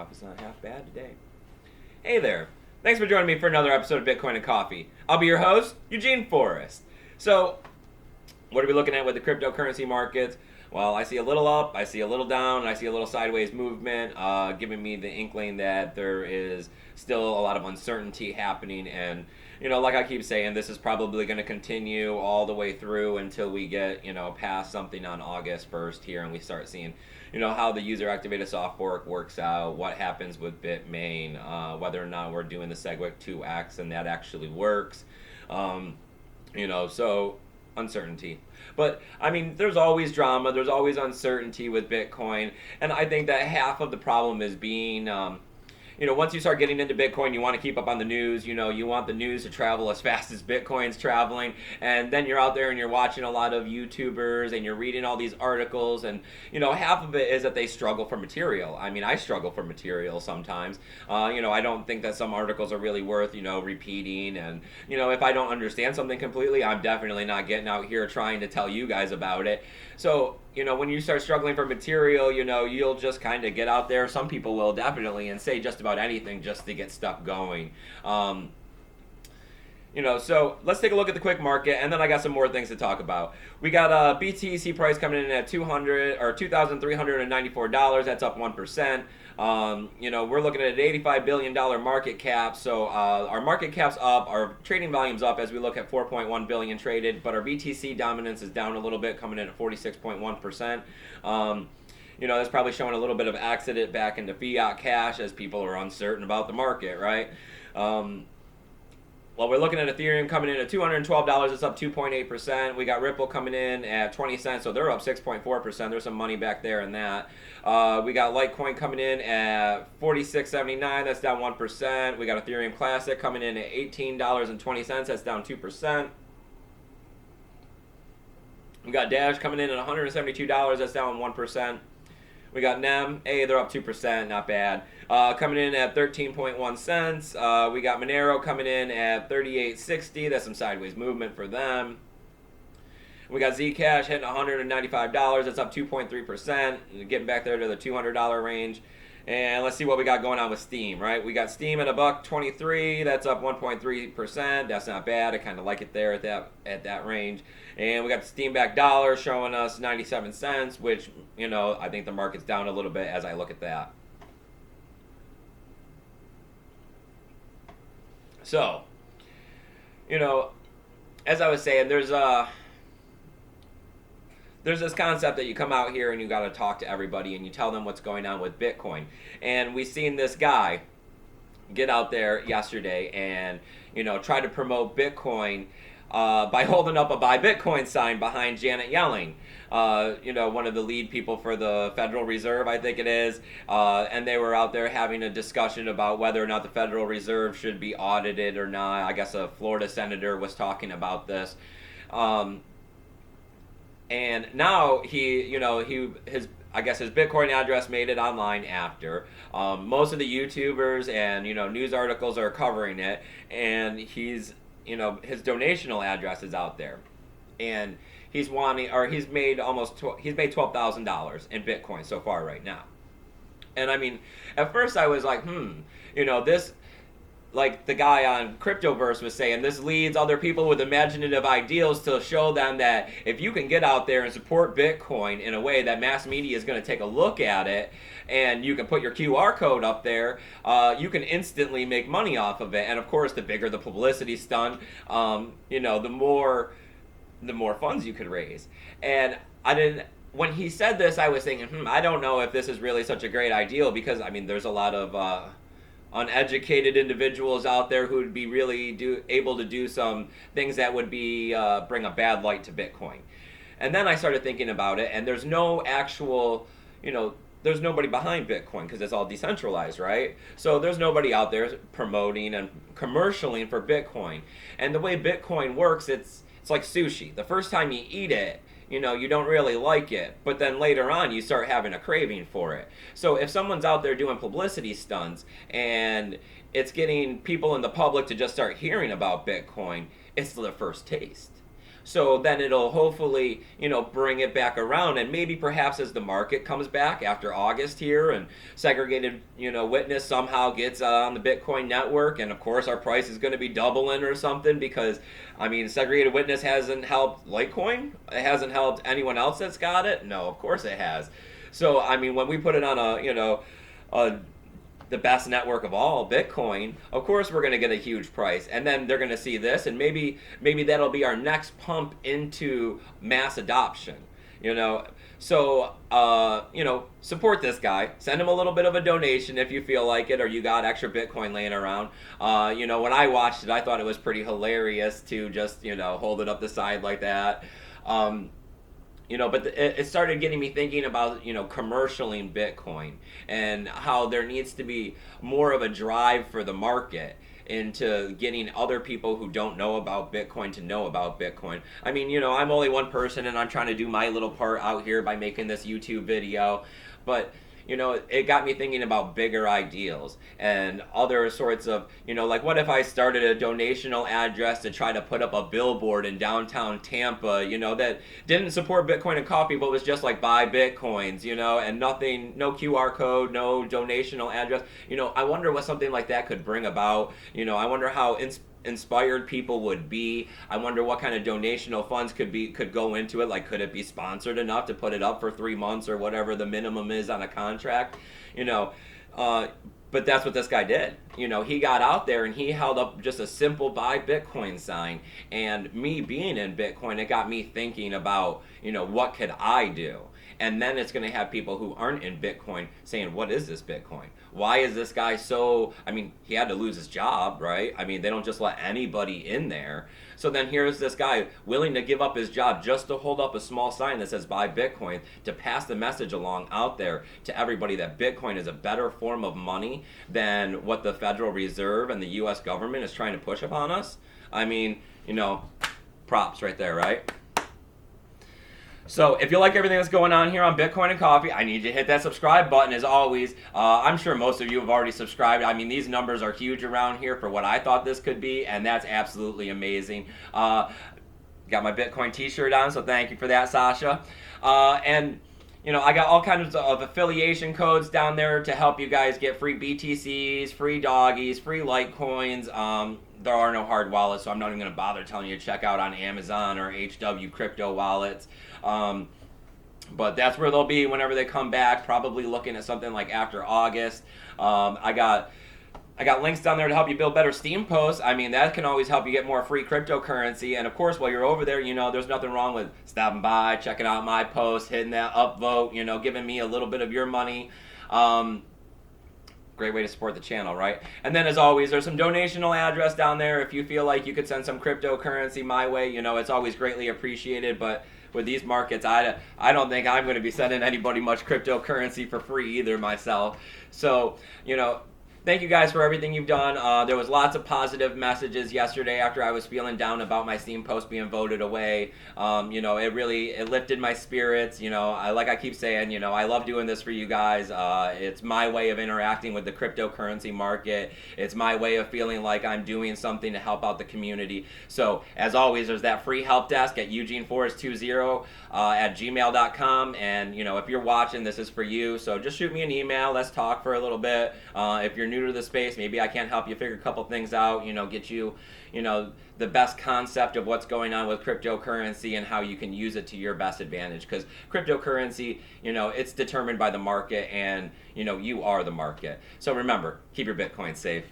coffee's not half bad today. Hey there. Thanks for joining me for another episode of Bitcoin and Coffee. I'll be your host, Eugene Forrest. So, what are we looking at with the cryptocurrency markets? Well, I see a little up, I see a little down, and I see a little sideways movement, giving me the inkling that there is still a lot of uncertainty happening. And, like I keep saying, this is probably going to continue all the way through until we get, past something on August 1st here and we start seeing, how the user-activated soft fork works out, what happens with Bitmain, whether or not we're doing the SegWit 2X and that actually works. So uncertainty. But, there's always drama, there's always uncertainty with Bitcoin, and I think that half of the problem is being, once you start getting into Bitcoin, you want to keep up on the news, you want the news to travel as fast as Bitcoin's traveling, and then you're out there and you're watching a lot of YouTubers, and you're reading all these articles, and, half of it is that they struggle for material. I struggle for material sometimes. I don't think that some articles are really worth, repeating, and, if I don't understand something completely, I'm definitely not getting out here trying to tell you guys about it. So, when you start struggling for material, you'll just kind of get out there. Some people will definitely and say just about anything just to get stuff going. So let's take a look at the quick market, and then I got some more things to talk about. We got a BTC price coming in at $2,394. That's up 1%. We're looking at an $85 billion market cap. So our market cap's up, our trading volume's up as we look at 4.1 billion traded, but our BTC dominance is down a little bit, coming in at 46.1%. That's probably showing a little bit of exit back into fiat cash as people are uncertain about the market, right? Well, we're looking at Ethereum coming in at $212. It's up 2.8%. We got Ripple coming in at 20 cents, so they're up 6.4%. There's some money back there in that. We got Litecoin coming in at $46.79. That's down 1%. We got Ethereum Classic coming in at $18.20. That's down 2%. We got Dash coming in at $172. That's down 1%. We got NEM. They're up 2%, not bad. Coming in at 13.1 cents. We got Monero coming in at 38.60. That's some sideways movement for them. We got Zcash hitting $195. That's up 2.3%. Getting back there to the $200 range. And let's see what we got going on with Steam, right? We got Steam at $1.23. That's up 1.3%. That's not bad. I kind of like it there at that range. And we got the Steam back dollar showing us 97 cents, which, I think the market's down a little bit as I look at that. So, as I was saying, there's this concept that you come out here and you got to talk to everybody and you tell them what's going on with Bitcoin. And we seen this guy get out there yesterday and, try to promote Bitcoin by holding up a Buy Bitcoin sign behind Janet Yellen, one of the lead people for the Federal Reserve, I think it is. And they were out there having a discussion about whether or not the Federal Reserve should be audited or not. I guess a Florida senator was talking about this. And now his Bitcoin address made it online after. Most of the YouTubers and, news articles are covering it. And his donational address is out there. And he's made $12,000 in Bitcoin so far right now. And at first I was like, this, like the guy on Cryptoverse was saying, this leads other people with imaginative ideals to show them that if you can get out there and support Bitcoin in a way that mass media is going to take a look at it, and you can put your QR code up there, you can instantly make money off of it. And of course, the bigger the publicity stunt, the more funds you could raise. And when he said this, I was thinking, I don't know if this is really such a great ideal, because there's a lot of uneducated individuals out there who would be really able to do some things that would be bring a bad light to Bitcoin. And then I started thinking about it, and there's no actual, there's nobody behind Bitcoin because it's all decentralized, right? So there's nobody out there promoting and commercialing for Bitcoin. And the way Bitcoin works, it's like sushi. The first time you eat it, you don't really like it, but then later on you start having a craving for it. So if someone's out there doing publicity stunts and it's getting people in the public to just start hearing about Bitcoin, it's the first taste. So then it'll hopefully, bring it back around, and maybe perhaps as the market comes back after August here, and segregated, witness somehow gets on the Bitcoin network, and of course our price is going to be doubling or something, because I mean, segregated witness hasn't helped Litecoin. It hasn't helped anyone else that's got it. No, of course it has. So I mean, when we put it on a the best network of all, Bitcoin, of course we're going to get a huge price, and then they're going to see this, and maybe that'll be our next pump into mass adoption. So support this guy. Send him a little bit of a donation if you feel like it, or you got extra Bitcoin laying around. When I watched it, I thought it was pretty hilarious to just hold it up the side like that. But it started getting me thinking about, commercialing Bitcoin, and how there needs to be more of a drive for the market into getting other people who don't know about Bitcoin to know about Bitcoin. I mean, I'm only one person, and I'm trying to do my little part out here by making this YouTube video, but it got me thinking about bigger ideals and other sorts of, like what if I started a donational address to try to put up a billboard in downtown Tampa, that didn't support Bitcoin and coffee, but was just like buy Bitcoins, and nothing, no QR code, no donational address. I wonder what something like that could bring about. I wonder how inspired people would be. I wonder what kind of donational funds could go into it. Like, could it be sponsored enough to put it up for 3 months or whatever the minimum is on a contract? But that's what this guy did. He got out there and he held up just a simple buy Bitcoin sign. And me being in Bitcoin, it got me thinking about, what could I do? And then it's going to have people who aren't in Bitcoin saying, what is this Bitcoin? Why is this guy so... I mean, he had to lose his job, right? I mean, they don't just let anybody in there. So then here's this guy willing to give up his job just to hold up a small sign that says buy Bitcoin, to pass the message along out there to everybody that Bitcoin is a better form of money than what the Federal Reserve and the U.S. government is trying to push upon us. I mean, props right there, right? So if you like everything that's going on here on Bitcoin and Coffee, I need you to hit that subscribe button as always. I'm sure most of you have already subscribed. I mean, these numbers are huge around here for what I thought this could be, and that's absolutely amazing. Got my Bitcoin t-shirt on, so thank you for that, Sasha. And I got all kinds of affiliation codes down there to help you guys get free BTCs, free doggies, free Litecoins. There are no hard wallets, so I'm not even going to bother telling you to check out on Amazon or HW crypto wallets. But that's where they'll be whenever they come back, probably looking at something like after August. I got links down there to help you build better Steam posts. I mean, that can always help you get more free cryptocurrency. And of course, while you're over there, there's nothing wrong with stopping by, checking out my posts, hitting that upvote, giving me a little bit of your money. Great way to support the channel, right? And then as always, there's some donational address down there. If you feel like you could send some cryptocurrency my way, it's always greatly appreciated. But with these markets, I don't think I'm going to be sending anybody much cryptocurrency for free either myself. So, thank you guys for everything you've done. There was lots of positive messages yesterday after I was feeling down about my Steam post being voted away. It lifted my spirits. Like I keep saying, I love doing this for you guys. It's my way of interacting with the cryptocurrency market. It's my way of feeling like I'm doing something to help out the community. So as always, there's that free help desk at EugeneForrest20 at gmail.com. And if you're watching, this is for you. So just shoot me an email. Let's talk for a little bit. If you're new to the space, maybe I can't help you figure a couple things out, get you, the best concept of what's going on with cryptocurrency and how you can use it to your best advantage. Because cryptocurrency, it's determined by the market, and, you are the market. So remember, keep your Bitcoin safe.